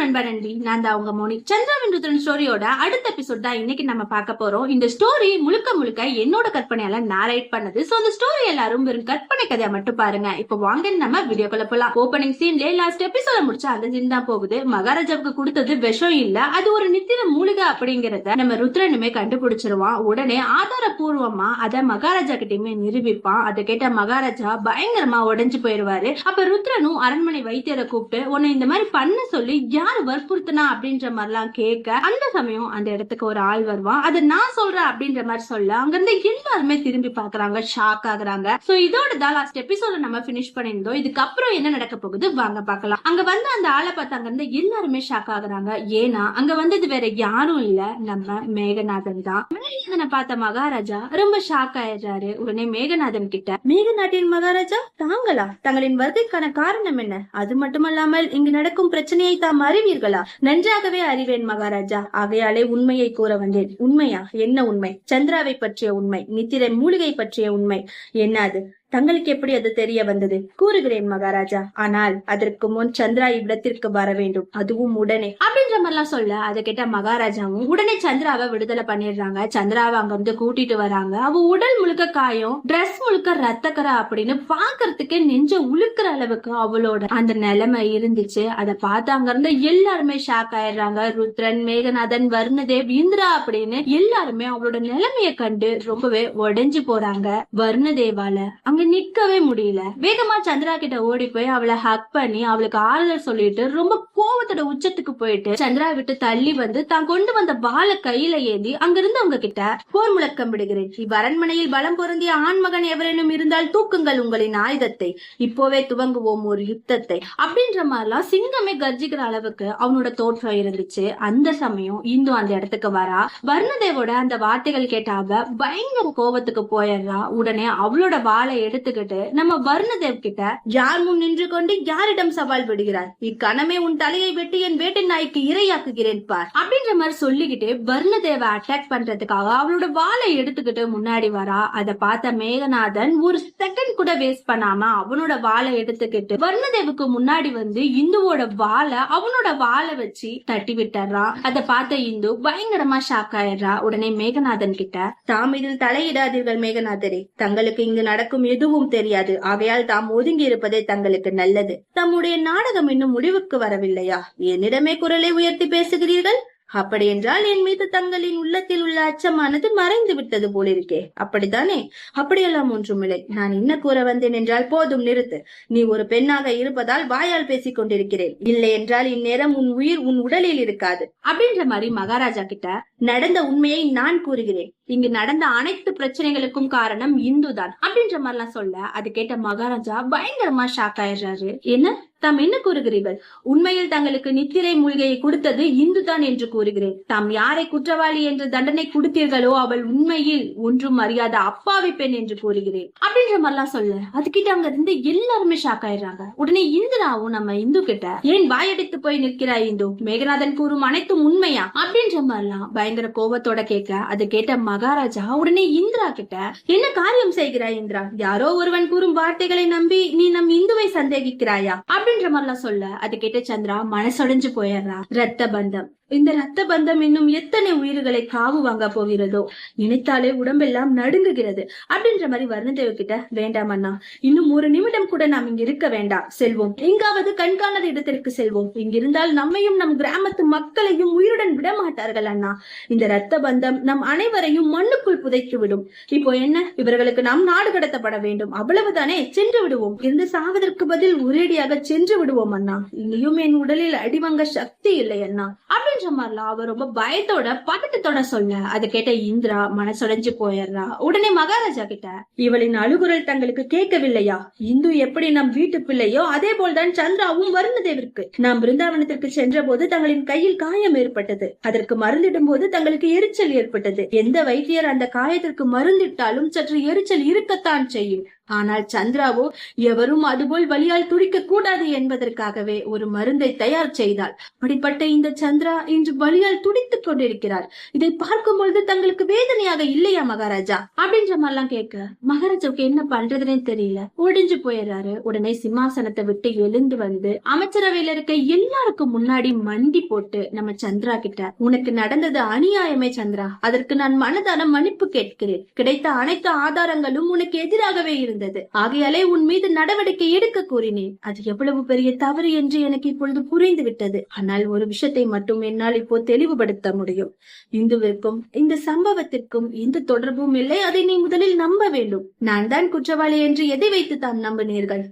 நண்பா நன்றி. நான் தான் உங்க மோனி. சந்திராவின் ருத்ரன் ஸ்டோரியோட அடுத்த எபிசோட் தான் இன்னைக்கு நம்ம பார்க்க போறோம். இந்த ஸ்டோரி முழுக்க முழுக்க என்னோட கற்பனையால நாரேட் பண்ணது. சோ இந்த ஸ்டோரி எல்லாரும் வெறும் கற்பனை கதையா மட்டும் பாருங்க. இப்போ வாங்க நம்ம வீடியோக்குள்ள போலாம். ஓபனிங் சீன்ல லாஸ்ட் எபிசோட முடிச்சா அந்த சீன் தான் போகுது. மகாராஜாவுக்கு கொடுத்தது விஷம் இல்ல, அது ஒரு நித்திர மூலிகை அப்படிங்கறத நம்ம ருத்ரனுமே கண்டுபிடிச்சிருவான். உடனே ஆதாரபூர்வமா அத மகாராஜா கிட்டயுமே நிரூபிப்பான். அதை கேட்ட மகாராஜா பயங்கரமா உடைஞ்சு போயிருவாரு. அப்ப ருத்ரனும் அரண்மனை வைத்தியரை கூப்பிட்டு உன்னை இந்த மாதிரி பண்ண சொல்லி யாரு வற்புறுத்தினா அப்படின்ற மாதிரி எல்லாம் கேட்க, அந்த சமயம் அந்த இடத்துக்கு ஒரு ஆள் வருவான். அதை நான் சொல்றேன் அப்படின்ற மாதிரி சொல்ல, அங்க இருந்து எல்லாருமே திரும்பி பாக்குறாங்க, ஷாக் ஆகுறாங்க. சோ இதோட தான் லாஸ்ட் எபிசோட நம்ம பினிஷ் பண்ணிருந்தோம். இதுக்கப்புறம் என்ன நடக்க போகுது வாங்க பாக்கலாம். அங்க வந்து அந்த ஆளை பார்த்து அங்க இருந்து எல்லாருமே ஷாக் ஆகுறாங்க. ஏன்னா அங்க வந்தது வேற யாரும் இல்ல, நம்ம மேகநாதன் தான். மேகநாதனை பார்த்த மகாராஜா ரொம்ப ஷாக் ஆயிடுறாரு. உடனே மேகநாதன் கிட்ட, மேகநாட்டின் மகாராஜா தாங்களா? தங்களின் வருகைக்கான காரணம் என்ன? அது மட்டுமல்லாமல் இங்கு நடக்கும் பிரச்சனையை தாம் அறிவீர்களா? நன்றாகவே அறிவேன் மகாராஜா, ஆகையாலே உண்மையை கூற வந்தேன். உண்மையா? என்ன உண்மை? சந்திராவை பற்றிய உண்மை, நித்திரை மூலிகை பற்றிய உண்மை. என்ன அது? தங்களுக்கு எப்படி அது தெரிய வந்தது? கூறுகிறேன் மகாராஜா, ஆனால் அதற்கு முன் சந்திரா இவ்விடத்திற்கு வர வேண்டும், அதுவும் உடனே அப்படின்ற மாதிரிலாம் சொல்ல, அதை கேட்ட மகாராஜாவும் உடனே சந்திராவை விடுதலை பண்ணிடுறாங்க. சந்திராவை அங்க வந்து கூட்டிட்டு வராங்க. அவ உடல் முழுக்க காயம், டிரெஸ் முழுக்க ரத்தக்கரை அப்படின்னு பாக்குறதுக்கே நெஞ்ச உழுக்கிற அளவுக்கு அவளோட அந்த நிலைமை இருந்துச்சு. அதை பார்த்து அங்க இருந்து எல்லாருமே ஷாக் ஆயிடுறாங்க. ருத்ரன், மேகநாதன், வர்ணதேவ், இந்திரா அப்படின்னு எல்லாருமே அவளோட நிலைமைய கண்டு ரொம்பவே உடைஞ்சு போறாங்க. வர்ணதேவால அங்க நிக்கவே முடியல. வேகமா சந்திரா கிட்ட ஓடி போய் அவளை ஹக் பண்ணி அவளுக்கு ஆறுதல் சொல்லிட்டு ரொம்ப கோவத்தோட உச்சத்துக்கு போயிட்டு சந்திரா விட்டு தள்ளி வந்து தான் கொண்டு வந்த வாளை கையில ஏந்தி அங்கிருந்து அவங்க கிட்ட போர் முழக்கம் விடுகிறேன். இவ்வரண்மனையில் பலம் பொருந்திய ஆண்மகன் எவரேனும் இருந்தால் தூக்குங்கள் உங்களின் ஆயுதத்தை, இப்போவே துவங்குவோம் ஒரு யுத்தத்தை அப்படின்ற மாதிரிலாம் சிங்கமே கர்ஜிக்கிற அளவுக்கு அவனோட தோற்றம் இருந்துச்சு. அந்த சமயம் இந்து அந்த இடத்துக்கு வரா. வர்ணதேவோட அந்த வார்த்தைகள் கேட்ட அவ பயங்கர கோபத்துக்கு போயிடுறா. உடனே அவளோட வாளை எடுத்துக்கிட்டு நம்ம வர்ணதேவ் கிட்ட, யார் முன் நின்று கொண்டு யாரிடம் சவால் விடுகிறார்? இக்கணமே உன் தலையை வெட்டி என் வேட்டை நாய்க்கு இரையாக்குகிறேன் பார் அப்படின்ற மாதிரி சொல்லிக்கிட்டு வர்ணதேவ அட்டாக் பண்றதுக்காக அவளோட வாளை எடுத்துக்கிட்டு முன்னாடி வரா. அதை பார்த்த மேகநாதன் ஒரு செகண்ட் கூட வேஸ்ட் பண்ணாம அவனோட வாளை எடுத்துக்கிட்டு வர்ணதேவுக்கு முன்னாடி வந்து இந்துவோட வாளை அவனோட வாளை வச்சு தட்டி விட்டுறான். அதை பார்த்த இந்து பயங்கரமா ஷாக் ஆயிடுறா. உடனே மேகநாதன் கிட்ட, தாம் இதில் தலையிடாதீர்கள் மேகநாதரே, தங்களுக்கு இங்கு நடக்கும் எதுவும் தெரியாது, ஆகையால் தாம் ஒதுங்கி இருப்பதே தங்களுக்கு நல்லது. தம்முடைய நாடகம் இன்னும் முடிவுக்கு வரவில்லையா? என்னிடமே குரலை உயர்த்தி பேசுகிறீர்கள். அப்படி என்றால் என் மீது தங்களின் உள்ளத்தில் உள்ள அச்சமானது மறைந்து விட்டது போலிருக்கே, அப்படித்தானே? அப்படியெல்லாம் ஒன்றுமில்லை. நான் என்ன கூற வந்தேன் என்றால், போதும் நிறுத்து. நீ ஒரு பெண்ணாக இருப்பதால் வாயால் பேசிக் கொண்டிருக்கிறேன். இல்லை என்றால் இந்நேரம் உன் உயிர் உன் உடலில் இருக்காது அப்படின்ற மாதிரி மகாராஜா கிட்ட நடந்த உண்மையை நான் கூறுகிறேன். இங்கு நடந்த அனைத்து பிரச்சனைகளுக்கும் காரணம் இந்துதான் அப்படின்ற மாதிரி எல்லாம் சொல்ல, அது கேட்ட மகாராஜா பயங்கரமா ஷாக் ஆயிடுறாரு. என்ன தாம் என்ன கூறுகிறீர்கள்? உண்மையில் தங்களுக்கு நித்திரை மூலிகையை கொடுத்தது இந்துதான் என்று கூறுகிறேன். தாம் யாரை குற்றவாளி என்று தண்டனை கொடுத்தீர்களோ அவள் உண்மையில் ஒன்றும் அறியாத அப்பாவி பெண் என்று கூறுகிறேன் அப்படின்ற மாதிரிலாம் சொல்ல, அதுகிட்ட அங்க இருந்து எல்லாருமே ஷாக் ஆயிடுறாங்க. உடனே இந்திராவும் நம்ம இந்து கிட்ட, ஏன் வாயடித்து போய் நிற்கிறாய் இந்து? மேகநாதன் கூறும் அனைத்தும் உண்மையா அப்படின்ற மாதிரிலாம் பயங்கர கோபத்தோட கேட்க, அது கேட்ட மகாராஜா உடனே இந்திரா கிட்ட, என்ன காரியம் செய்கிறாய் இந்திரா? யாரோ ஒருவன் கூறும் வார்த்தைகளை நம்பி நீ நம் இந்துவை சந்தேகிக்கிறாயா அப்படின்ற மாதிரிலாம் சொல்ல, அது கேட்ட சந்திரா மனசொடைஞ்சு போயிடுறா. ரத்த பந்தம், இந்த ரத்த பந்தம் இன்னும் எத்தனை உயிர்களை காவு வாங்க போகிறதோ, நினைத்தாலே உடம்பெல்லாம் நடுங்குகிறது அப்படின்ற மாதிரி வர்ணதேவ கிட்ட, வேண்டாம் அண்ணா, இன்னும் ஒரு நிமிடம் கூட நாம் இங்க இருக்க வேண்டாம், செல்வோம், எங்காவது கண்காணாத இடத்திற்கு செல்வோம். இங்கிருந்தால் நம்மையும் நம் கிராமத்து மக்களையும் உயிருடன் விட மாட்டார்கள் அண்ணா. இந்த ரத்த பந்தம் நம் அனைவரையும் மண்ணுக்குள் புதைத்து விடும். இப்போ என்ன, இவர்களுக்கு நாம் நாடு கடத்தப்பட வேண்டும், அவ்வளவுதானே? சென்று விடுவோம், இருந்து சாவதற்கு பதில் ஒரேடியாக சென்று விடுவோம் அண்ணா. இனியும் என் உடலில் அடிவாங்க சக்தி இல்லை அண்ணா அப்படின்னு அவர் ரொம்ப பயத்தோட பதட்டத்தோட சொல்ல, அதை கேட்ட இந்திரா மனசொடைஞ்சு போயிடுறா. உடனே மகாராஜா கிட்ட, இவளின் அழுகுரல் தங்களுக்கு கேட்கவில்லையா? இந்து எப்படி நம் வீட்டு பிள்ளையோ அதே போல்தான் சந்திராவும் வர்ணதேவிற்கு. நாம் பிருந்தாவனத்திற்கு சென்ற போது தங்களின் கையில் காயம் ஏற்பட்டது. அதற்கு மருந்திடும் போது தங்களுக்கு எரிச்சல் ஏற்பட்டது. எந்த வைத்தியர் அந்த காயத்திற்கு மருந்திட்டாலும் சற்று எரிச்சல் இருக்கத்தான் செய்யும். ஆனால் சந்திராவோ எவரும் அதுபோல் வலியால் துடிக்க கூடாது என்பதற்காகவே ஒரு மருந்தை தயார் செய்தாள். அப்படிப்பட்ட இந்த சந்திரா இன்று வலியால் துடித்துக் கொண்டிருக்கிறார். இதை பார்க்கும் பொழுது தங்களுக்கு வேதனையாக இல்லையா மகாராஜா அப்படின்ற மாதிரிலாம் கேட்க மகாராஜாவுக்கு என்ன பண்றதுன்னே தெரியல. ஒடிஞ்சு போயிடுறாரு. உடனே சிம்மாசனத்தை விட்டு எழுந்து வந்து அமைச்சரவையில இருக்க எல்லாருக்கும் முன்னாடி மண்டி போட்டு நம்ம சந்திரா கிட்ட, உனக்கு நடந்தது அநியாயமே சந்திரா, அதற்கு நான் மனதார மன்னிப்பு கேட்கிறேன். கிடைத்த அனைத்து ஆதாரங்களும் உனக்கு எதிராகவே இருந்தது. ஆகையாலே உன் மீது நடவடிக்கை எடுக்க கூறினேன். அது எவ்வளவு பெரிய தவறு என்று எனக்கு இப்பொழுது புரிந்து விட்டது. ஆனால் ஒரு விஷயத்தை மட்டும் என்னால் இப்போ தெளிவுபடுத்த முடியும். இந்துவிற்கும் இந்த சம்பவத்திற்கும் எந்த தொடர்பும் இல்லை. அதை நீ முதலில் நம்ப வேண்டும். நான் தான் குற்றவாளி என்று எதை வைத்து தான் நம்பினீர்கள்?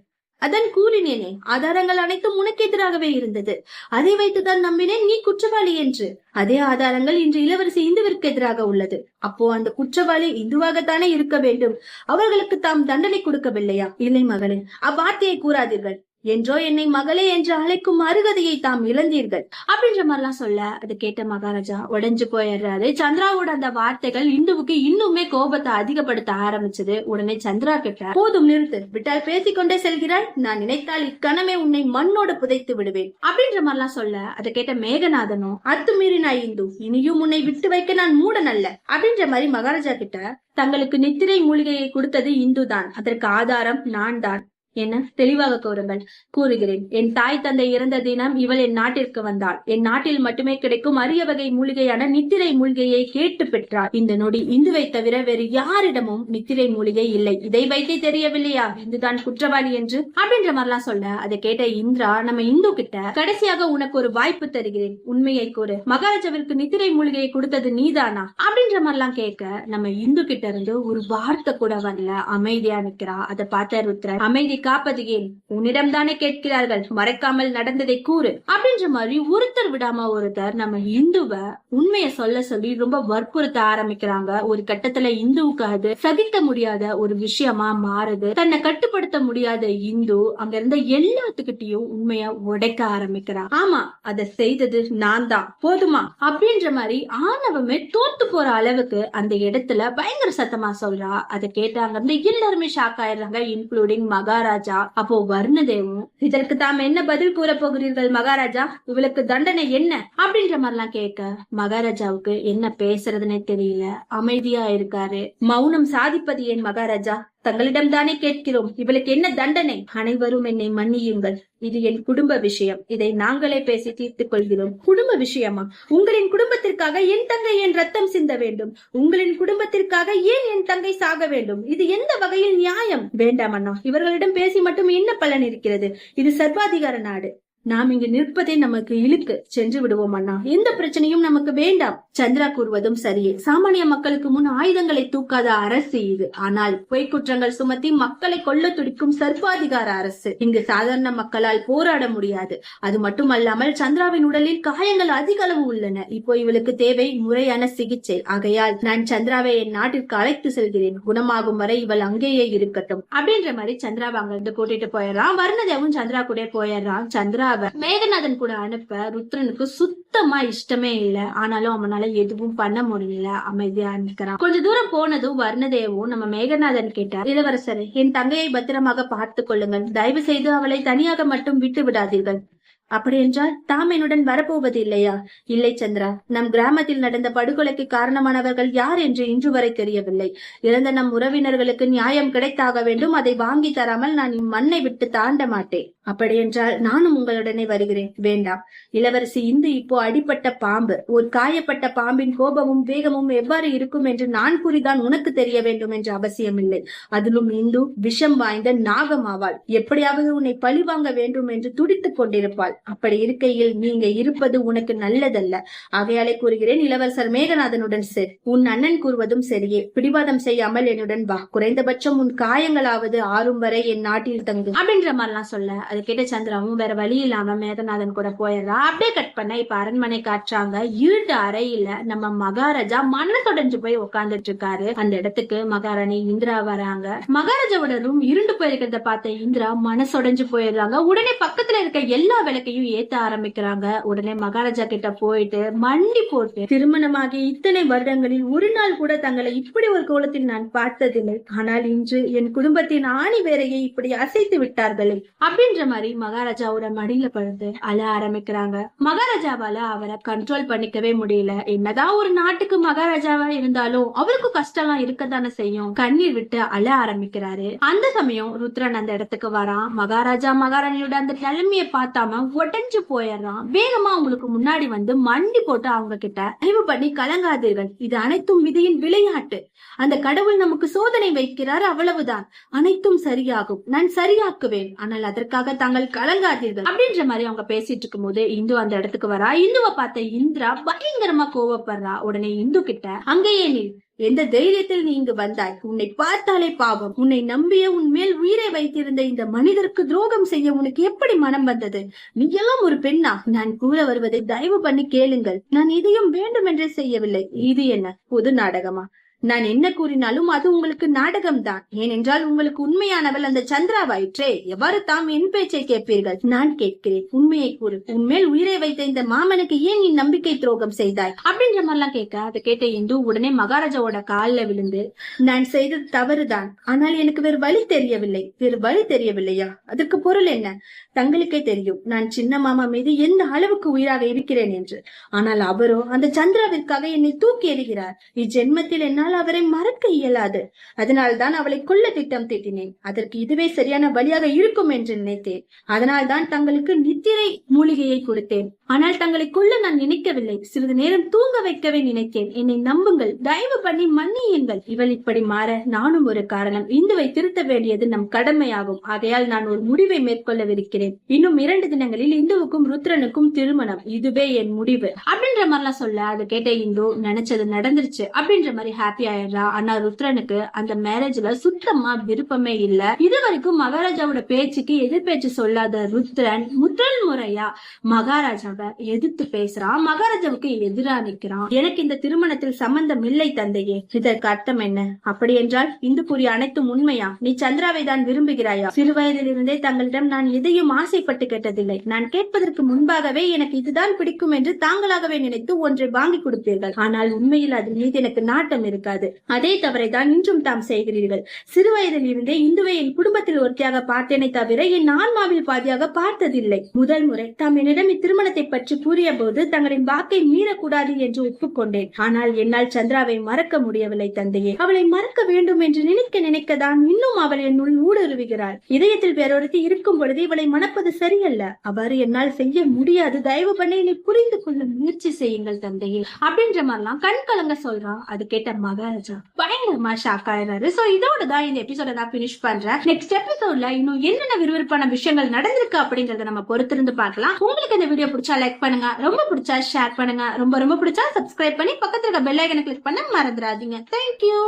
அதான் கூறினேனே, ஆதாரங்கள் அனைத்தும் உனக்கு எதிராகவே இருந்தது. அதை வைத்துதான் நம்பினேன் நீ குற்றவாளி என்று. அதே ஆதாரங்கள் இன்று இளவரசி இந்துவிற்கு எதிராக உள்ளது. அப்போ அந்த குற்றவாளி இந்துவாகத்தானே இருக்க வேண்டும். அவர்களுக்கு தாம் தண்டனை கொடுக்கவில்லையா? இல்லை மகளே, அவ்வார்த்தையை கூறாதீர்கள். என்றோ என்னை மகளே என்று அழைக்கும் அருகதையை தாம் இழந்தீர்கள் அப்படின்ற மாதிரிலாம் சொல்ல, அதை கேட்ட மகாராஜா உடைஞ்சு போயிடுறாரு. சந்திராவோட அந்த வார்த்தைகள் இந்துவுக்கு இன்னுமே கோபத்தை அதிகப்படுத்த ஆரம்பிச்சது. உடனே சந்திரா கிட்ட, போதும் நிறுத்து, விட்டால் பேசிக்கொண்டே செல்கிறாய். நான் நினைத்தால் இக்கணமே உன்னை மண்ணோடு புதைத்து விடுவேன் அப்படின்ற மாதிரிலாம் சொல்ல, அதை கேட்ட மேகநாதனும், அத்துமீறி நான் இந்து, இனியும் உன்னை விட்டு வைக்க நான் மூடன் அல்ல அப்படின்ற மாதிரி மகாராஜா கிட்ட, தங்களுக்கு நித்திரை மூலிகையை கொடுத்தது இந்துதான், அதற்கு ஆதாரம் நான் தான். என்ன தெளிவாக கூறுகிறேன். என் தாய் தந்தை இறந்த தினம் இவள் என் நாட்டிற்கு வந்தாள். என் நாட்டில் மட்டுமே கிடைக்கும் அரிய வகை மூலிகையான நித்திரை மூலிகையை கேட்டு பெற்றாள். இந்த நொடி இந்துவை தவிர வேறு யாரிடமும் நித்திரை மூலிகை இல்லை. இதை வைத்தே தெரியவில்லையா இந்துதான் குற்றவாளி என்று அப்படின்ற மாதிரிலாம் சொல்ல, அதை கேட்ட இந்திரா நம்ம இந்து கிட்ட, கடைசியாக உனக்கு ஒரு வாய்ப்பு தருகிறேன், உண்மையை கூறு, மகாராஜாவிற்கு நித்திரை மூலிகையை கொடுத்தது நீதானா அப்படின்ற மாதிரிலாம் கேட்க, நம்ம இந்து கிட்ட இருந்து ஒரு வார்த்தை கூட வரல. அமைதியா நிக்கிறா. அதை பார்த்த ருத்ரன், அமைதி காப்பது ஏன், உன்னிடம் தானே கேட்கிறார்கள், மறைக்காமல் நடந்ததை கூறு அப்படின்ற மாதிரி ஒருத்தர் விடாம ஒருத்தர் நம்ம இந்துவ உண்மைய சொல்ல சொல்லி ரொம்ப வற்புறுத்த ஆரம்பிக்கிறாங்க. ஒரு கட்டத்துல இந்துவுக்கு அது சகிக்க முடியாத ஒரு விஷயமா மாறுது. தன்னை கட்டுப்படுத்த முடியாத இந்து அங்க இருந்த எல்லாத்துக்கிட்டையும் உண்மைய உடைக்க ஆரம்பிக்கிறான். ஆமா, அதை செய்தது நான் தான், போதுமா அப்படின்ற மாதிரி ஆணவமே தோத்து போற அளவுக்கு அந்த இடத்துல பயங்கர சத்தமா சொல்றா. அதை கேட்டாங்க எல்லாருமே ஷாக் ஆயிடுறாங்க, இன்க்ளூடிங் மகாராஜா. அப்போ வர்ணதேவும், இதற்கு தாம் என்ன பதில் கூற போகிறீர்கள் மகாராஜா, இவளுக்கு தண்டனை என்ன அப்படின்ற மாதிரிலாம் கேட்க, மகாராஜாவுக்கு என்ன பேசுறதுன்னே தெரியல. அமைதியா இருக்காரு. மௌனம் சாதிப்பது ஏன் மகாராஜா, தங்களிடம் தானே கேட்கிறோம், இவளுக்கு என்ன தண்டனை? அனைவரும் என்னை மன்னியுங்கள், இது என் குடும்ப விஷயம், இதை நாங்களே பேசி தீர்த்துக் கொள்கிறோம். குடும்ப விஷயமா? உங்களின் குடும்பத்திற்காக என் தங்கை என் ரத்தம் சிந்த வேண்டும், உங்களின் குடும்பத்திற்காக ஏன் என் தங்கை சாக வேண்டும்? இது எந்த வகையில் நியாயம்? வேண்டாம் அண்ணா, இவர்களிடம் பேசி மட்டும் என்ன பலன் இருக்கிறது? இது சர்வாதிகார நாடு. நாம் இங்கு நிற்பதே நமக்கு இழுக்கு, சென்று விடுவோம் அண்ணா, எந்த பிரச்சனையும் நமக்கு வேண்டாம். சந்திரா கூறுவதும் சரியே. சாமானிய மக்களுக்கு முன் ஆயுதங்களை தூக்காத அரசு இது. ஆனால் பொய்க்குற்றங்கள் சுமத்தி மக்களை கொல்ல துடிக்கும் சர்வாதிகார அரசு. இங்கு சாதாரண மக்களால் போராட முடியாது. அது மட்டுமல்லாமல் சந்திராவின் உடலில் காயங்கள் அதிக அளவு உள்ளன. இப்போ இவளுக்கு தேவை முறையான சிகிச்சை. ஆகையால் நான் சந்திராவை என் நாட்டிற்கு அழைத்து செல்கிறேன். குணமாகும் வரை இவள் அங்கேயே இருக்கட்டும் அப்படின்ற மாதிரி சந்திராவை அங்கிருந்து கூட்டிட்டு போயிடறான். வர்ணதேவும் சந்திரா கூட போயிடுறான். சந்திரா மேகநாதன் கூட அனுப்ப ருத்ரனுக்கு சுத்தமா இஷ்டமே இல்ல. ஆனாலும் அவனால எதுவும் பண்ண முடியல. அமைதியா நிக்கிறான். கொஞ்ச தூரம் போனதும் வர்ணதேவும் நம்ம மேகநாதன் கேட்டார், இளவரசரை, என் தங்கையை பத்திரமாக பார்த்துக் கொள்ளுங்கள், தயவு செய்து அவளை தனியாக மட்டும் விட்டு விடாதீர்கள். அப்படி என்றால் தாம் என்னுடன் வரப்போவது இல்லையா? இல்லை சந்திரா, நம் கிராமத்தில் நடந்த படுகொலைக்கு காரணமானவர்கள் யார் என்று இன்று வரை தெரியவில்லை. இறந்த நம் உறவினர்களுக்கு நியாயம் கிடைத்தாக வேண்டும். அதை வாங்கி தராமல் நான் இம்மண்ணை விட்டு தாண்ட மாட்டேன். அப்படி என்றால் நானும் உங்களுடனே வருகிறேன். வேண்டாம், இளவரசி இந்து இப்போ அடிப்பட்ட பாம்பு. ஒரு காயப்பட்ட பாம்பின் கோபமும் வேகமும் எவ்வாறு இருக்கும் என்று நான் கூறிதான் உனக்கு தெரிய வேண்டும் என்ற அவசியம் இல்லை. அதிலும் இந்து விஷம் வாய்ந்த நாகமாவாள். எப்படியாவது உன்னை பழி வாங்க வேண்டும் என்று துடித்துக் கொண்டிருப்பாள். அப்படி இருக்கையில் நீங்க இருப்பது உனக்கு நல்லதல்ல. ஆகையாலே கூறுகிறேன், இளவரசர் மேகநாதனுடன் செல். உன் அண்ணன் கூறுவதும் சரியே. பிடிவாதம் செய்யாமல் என்னுடன் வா. குறைந்தபட்சம் உன் காயங்களாவது ஆறும் வரை என் நாட்டில் தங்கு அப்படின்ற மாதிரிலாம் சொல்ல, அது கேட்ட சந்திராவும் வேற வழி இல்லாம மேகநாதன் கூட போயிடுறா. அப்படியே கட் பண்ண இப்ப அரண்மனை காட்டுறாங்க. இருட்டு அறையில நம்ம மகாராஜா மனசொடைஞ்சு போய் உட்கார்ந்துட்டு இருக்காரு. அந்த இடத்துக்கு மகாராணி இந்திரா வராங்க. மகாராஜாவோட ரூம் இருண்டு போயிருக்கிறத பார்த்த இந்திரா மனசொடைஞ்சு போயிடுறாங்க. உடனே பக்கத்துல இருக்க எல்லா விளக்கையும் கணக்கையும் ஏத்த ஆரம்பிக்கிறாங்க. உடனே மகாராஜா கிட்ட போயிட்டு மண்டி போட்டு, திருமணமாகி இத்தனை வருடங்களில் ஒரு நாள் கூட தங்களை இப்படி ஒரு கோலத்தில் நான் பார்த்ததில்லை. ஆனால் இன்று என் குடும்பத்தின் ஆணி வேரையை இப்படி அசைத்து விட்டார்களே அப்படின்ற மாதிரி மகாராஜாவோட மடியில படுத்து அழ ஆரம்பிக்கிறாங்க. மகாராஜாவால அவரை கண்ட்ரோல் பண்ணிக்கவே முடியல. என்னதான் ஒரு நாட்டுக்கு மகாராஜாவா இருந்தாலும் அவருக்கு கஷ்டம்லாம் இருக்கத்தானே செய்யும். கண்ணீர் விட்டு அழ ஆரம்பிக்கிறாரு. அந்த சமயம் ருத்ரன் அந்த இடத்துக்கு வரான். மகாராஜா மகாராணியோட அந்த நிலைமையை பார்த்தாம உடஞ்சு போயிடுறான். வேகமா அவங்களுக்கு முன்னாடி வந்து மண்டி போட்டு அவங்க கிட்ட, தயவு பண்ணி கலங்காதீர்கள், இது அனைத்தும் விதியின் விளையாட்டு. அந்த கடவுள் நமக்கு சோதனை வைக்கிறார், அவ்வளவுதான். அனைத்தும் சரியாகும், நான் சரியாக்குவேன். ஆனால் அதற்காக தாங்கள் கலங்காதீர்கள் அப்படின்ற மாதிரி அவங்க பேசிட்டு இருக்கும் போது இந்து அந்த இடத்துக்கு வரா. இந்துவை பார்த்த இந்திரா பயங்கரமா கோவப்படுறா. உடனே இந்து கிட்ட, அங்கேயே நீ எந்த தைரியத்தில் நீ இங்கு வந்தாய்? உன்னை பார்த்தாலே பாவம். உன்னை நம்பிய உன் மேல் உயிரை வைத்திருந்த இந்த மனிதருக்கு துரோகம் செய்ய உனக்கு எப்படி மனம் வந்தது? நீ எல்லாம் ஒரு பெண்ணா? நான் கூற வருவதை தயவு பண்ணி கேளுங்கள். நான் இதையும் வேண்டுமென்றே செய்யவில்லை. இது என்ன புது நாடகமா? நான் என்ன கூறினாலும் அது உங்களுக்கு நாடகம்தான். ஏனென்றால் உங்களுக்கு உண்மையானவள் அந்த சந்திராவாயிற்றே. எவ்வாறு தாம் என் பேச்சை கேட்பீர்கள்? நான் கேட்கிறேன், உண்மையை கூறு. உன்மேல் உயிரை வைத்த இந்த மாமனுக்கு ஏன் நீ நம்பிக்கை துரோகம் செய்தாய் அப்படின்ற மாதிரிலாம் கேட்க, அதை கேட்ட இந்து உடனே மகாராஜாவோட காலில் விழுந்து, நான் செய்தது தவறுதான், ஆனால் எனக்கு வேறு வழி தெரியவில்லை. வேறு வழி தெரியவில்லையா? அதற்கு பொருள் என்ன? தங்களுக்கே தெரியும் நான் சின்ன மாமா மீது எந்த அளவுக்கு உயிராக இருக்கிறேன் என்று. ஆனால் அவரோ அந்த சந்திராவிற்காக என்னை தூக்கி எறிகிறார். இஜென்மத்தில் என்னால் அவரை மறக்க இயலாது. அதனால் தான் அவளை கொல்ல திட்டம் தீட்டினேன். அதற்கு இதுவே சரியான வழியாக இருக்கும் என்று நினைத்தேன். அதனால் தான் தங்களுக்கு நித்திரை மூலிகையை கொடுத்தேன். ஆனால் தங்களை கொல்ல நான் நினைக்கவில்லை. சிறிது நேரம் தூங்க வைக்கவே நினைத்தேன். என்னை நம்புங்கள், தயவு பண்ணி மன்னியுங்கள். இவள் இப்படி மாற நானும் ஒரு காரணம். இந்துவை திருத்த வேண்டியது நம் கடமையாகும். ஆகையால் நான் ஒரு முடிவை மேற்கொள்ளவிருக்கிறேன். இன்னும் 2 தினங்களில் இந்துவுக்கும் ருத்ரனுக்கும் திருமணம். இதுவே என் முடிவு அப்படின்ற மாதிரிலாம் சொல்ல, அதை கேட்ட இந்து நினைச்சது நடந்துருச்சு அப்படின்ற மாதிரி ஹாப்பி ஆயிடுறா. ஆனா ருத்ரனுக்கு அந்த மேரேஜ்ல சுத்தமா விருப்பமே இல்ல. இதுவரைக்கும் மகாராஜாவோட பேச்சுக்கு எதிர் பேச்சு சொல்லாத ருத்ரன் முதல் முறையா மகாராஜாவை எதிர்த்து பேசுறான். மகாராஜாவுக்கு எதிரா நிக்கிறான். எனக்கு இந்த திருமணத்தில் சம்பந்தம் இல்லை தந்தையே. இதற்கு அர்த்தம் என்ன? அப்படி என்றால் இந்து கூறிய அனைத்தும் உண்மையா? நீ சந்திராவை தான் விரும்புகிறாயா? சிறு வயதில் இருந்தே தங்களிடம் நான் எதையும் ஆசைப்பட்டு கேட்டதில்லை. நான் கேட்பதற்கு முன்பாகவே எனக்கு இதுதான் பிடிக்கும் என்று தாங்களாகவே நினைத்து ஒன்றை வாங்கி கொடுப்பீர்கள். ஆனால் உண்மையில் அதன் மீது எனக்கு நாட்டம் இருக்காது. அதே தவறை தான் இன்றும் தாம் செய்கிறீர்கள். சிறு வயதில் இருந்தே இந்துவை என் குடும்பத்தில் ஒருத்தியாக பார்த்தேனே தவிர என் ஆன்மாவில் பாதியாக பார்த்ததில்லை. முதல் முறை தாம் என்னிடம் இத்திருமணத்தை பற்றி கூறிய போது தங்களின் வாக்கை மீறக்கூடாது என்று ஒப்புக்கொண்டேன். ஆனால் என்னால் சந்திராவை மறக்க முடியவில்லை தந்தையே. அவளை மறக்க வேண்டும் என்று நினைக்கதான் இன்னும் அவள் என்னுள் ஊடுருவுகிறாள். இதயத்தில் வேறொருத்தி இருக்கும் பொழுது இவளை மணப்பது சரியல்ல. அவ்வாறு என்னால் செய்ய முடியாது. தயவு பண்ணி என்னை புரிந்து கொள்ள முயற்சி செய்யுங்கள் தந்தையே அப்படின்ற மாதிரிலாம் கண் கலங்க சொல்றான். அது கேட்ட மகாராஜா பயங்கரமா ஷாக் ஆயிடுறாரு. சோ இதோட தான் இந்த எபிசோட நான் பினிஷ் பண்றேன். நெக்ஸ்ட் எபிசோட்ல இன்னும் என்னென்ன விறுவிறுப்பான விஷயங்கள் நடந்திருக்கு அப்படிங்கறத நம்ம பொறுத்திருந்து பார்க்கலாம். உங்களுக்கு இந்த வீடியோ பிடிச்சா லைக் பண்ணுங்க, ரொம்ப பிடிச்சா ஷேர் பண்ணுங்க, ரொம்ப பிடிச்சா சப்ஸ்கிரைப் பண்ணி பக்கத்துல இருக்க பெல் ஐகானை கிளிக் பண்ண மறந்துடாதீங்க. தேங்க்யூ.